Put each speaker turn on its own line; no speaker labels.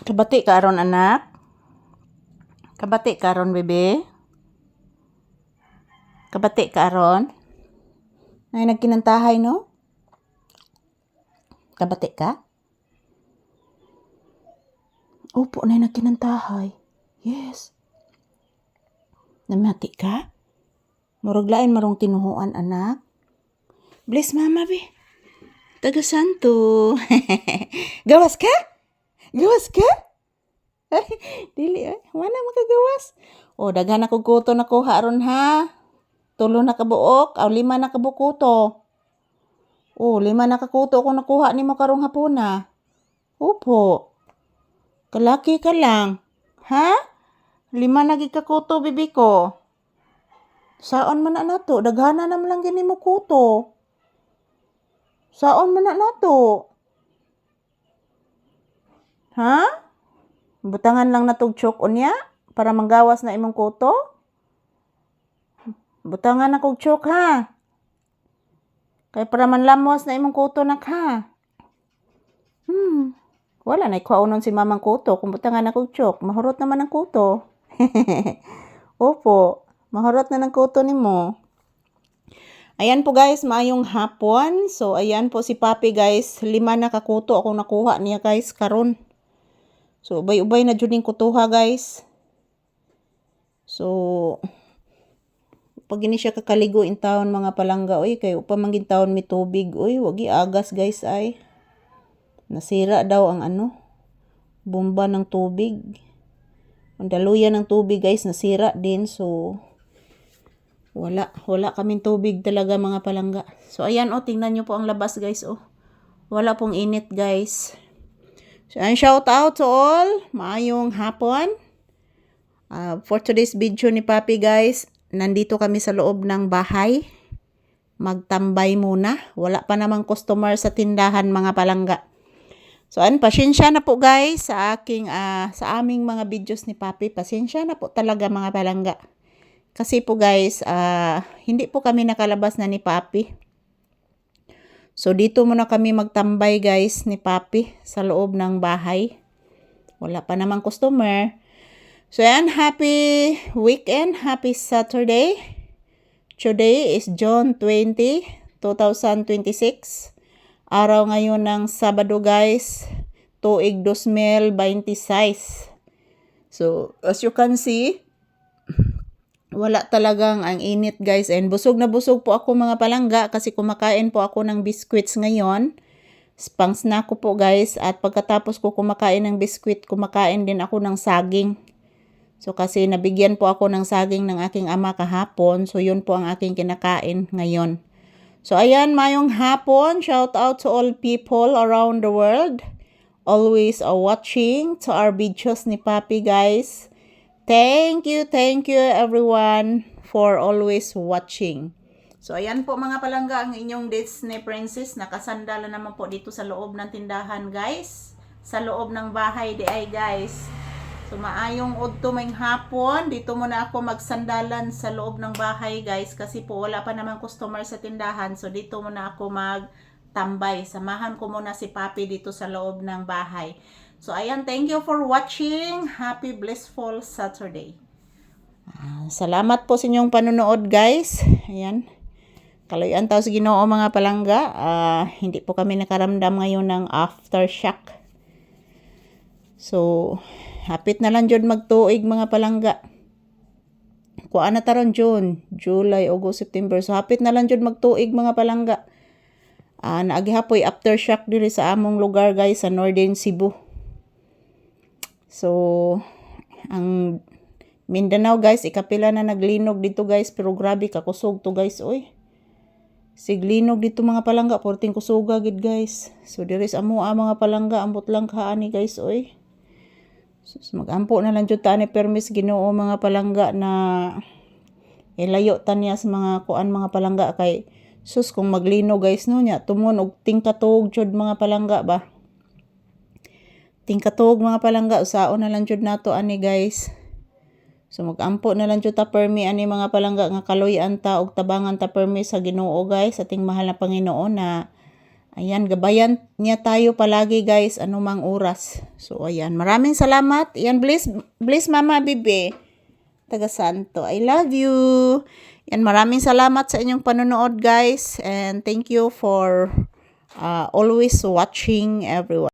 Kabati ka aron anak? Kabati ka aron bebe? Kabati ka aron? Nay nagkinantahay no? Kabati ka? Opo, nay nagkinantahay. Yes. Namati ka? Murag lain marong tinuhuan anak. Bless mama be. Taga santo. Gawas ka? Gawas ka? Ay, dili ay. Wala makagawas. O, daghan ako kuto na kuha aron ha. 3 na kabuok, 5 na kabukuto. O, 5 na kakuto kung nakuha ni mo karong hapuna. Opo. Kalaki ka lang. Ha? 5 na gikakuto bibi ko. Saon man na nato? Daghana naman lang gini mo kuto. Saon man na nato? Ha? Butangan lang natog chok unya para manggawas na imong kuto? Butangan na kog chok ha. Kay para manlamos na imong kuto nak ha. Wala na ikaunon si mamang kuto kung butangan na kog chok. Mahurot naman ang kuto. Opo, mahurot na ng kuto nimo. Ayan po guys, maayong hapon. So ayan po si Papi guys, 5 na kakuto akong nakuha niya guys karon. So ubay-ubay na jud ning kutuha guys. So pag ini siya kakaligo in taon mga palangga oy kay upa man gid taon mi tubig oy, wag agas guys ay. Nasira daw ang bomba ng tubig. Ang daluyan ng tubig guys nasira din, so wala kaming tubig talaga mga palangga. So ayan tingnan nyo po ang labas guys Wala pong init guys. So and shout out to all. Maayong hapon. For today's video ni Papi guys, nandito kami sa loob ng bahay. Magtambay muna. Wala pa namang customer sa tindahan mga palangga. So pasensya na po guys sa aming mga videos ni Papi. Pasensya na po talaga mga palangga. Kasi po guys, hindi po kami nakalabas na ni Papi. So dito muna kami magtambay guys ni Papi sa loob ng bahay. Wala pa namang customer. So yan, happy weekend, happy Saturday. Today is June 20, 2026. Araw ngayon ng Sabado guys, tuig 2026. So as you can see, wala talagang ang init guys, and busog na busog po ako mga palangga kasi kumakain po ako ng biscuits ngayon. Pang snack ko po guys, at pagkatapos ko kumakain ng biscuit, kumakain din ako ng saging. So kasi nabigyan po ako ng saging ng aking ama kahapon, so yun po ang aking kinakain ngayon. So ayan, mayong hapon, shout out to all people around the world. Always watching to our videos ni Papi guys. Thank you everyone for always watching. So ayan po mga palangga, ang inyong Disney princess. Nakasandala naman po dito sa loob ng tindahan guys. Sa loob ng bahay di ay guys. So maayong udto mayong hapon. Dito muna ako magsandalan sa loob ng bahay guys. Kasi po wala pa naman customer sa tindahan. So dito muna ako magtambay. Samahan ko muna si Papi dito sa loob ng bahay. So ayan, thank you for watching. Happy blissful Saturday. Salamat po sa inyong panonood guys. Ayan. Kaloyan tao sa Ginoo mga palangga. Hindi po kami nakaramdam ngayon ng aftershock. So hapit na lang jud magtuig mga palangga. Kuan na taron June, July, August, September. So hapit na lang jud magtuig mga palangga. Naagihapoy aftershock diri sa among lugar guys sa Northern Cebu. So ang Mindanao guys, ikapila na naglinog dito guys, pero grabe kakusog to guys oy. Siglinog dito mga palangga, porting kusuga gid guys. So diri sa amo mga palangga, ambot lang kaani guys oy. So, magampo na lang jud ta ni permis Ginoo mga palangga na ilayo ta niya sa mga kuan mga palangga kay sus kung maglino guys no nya tumon og tingkatog jud mga palangga ba. Tingkatog mga palangga usaon na lang jud nato ani guys. So magampo na lang jud ta permi ani mga palangga nga kaloy-an ta og tabangan ta permi sa Ginoo guys, ating mahal na Panginoon na Ayan, gabayan niya tayo palagi guys, anumang oras. So ayan, maraming salamat. Ayan, bless Mama Bibi. Taga Santo, I love you. Ayan, maraming salamat sa inyong panonood guys. And thank you for always watching everyone.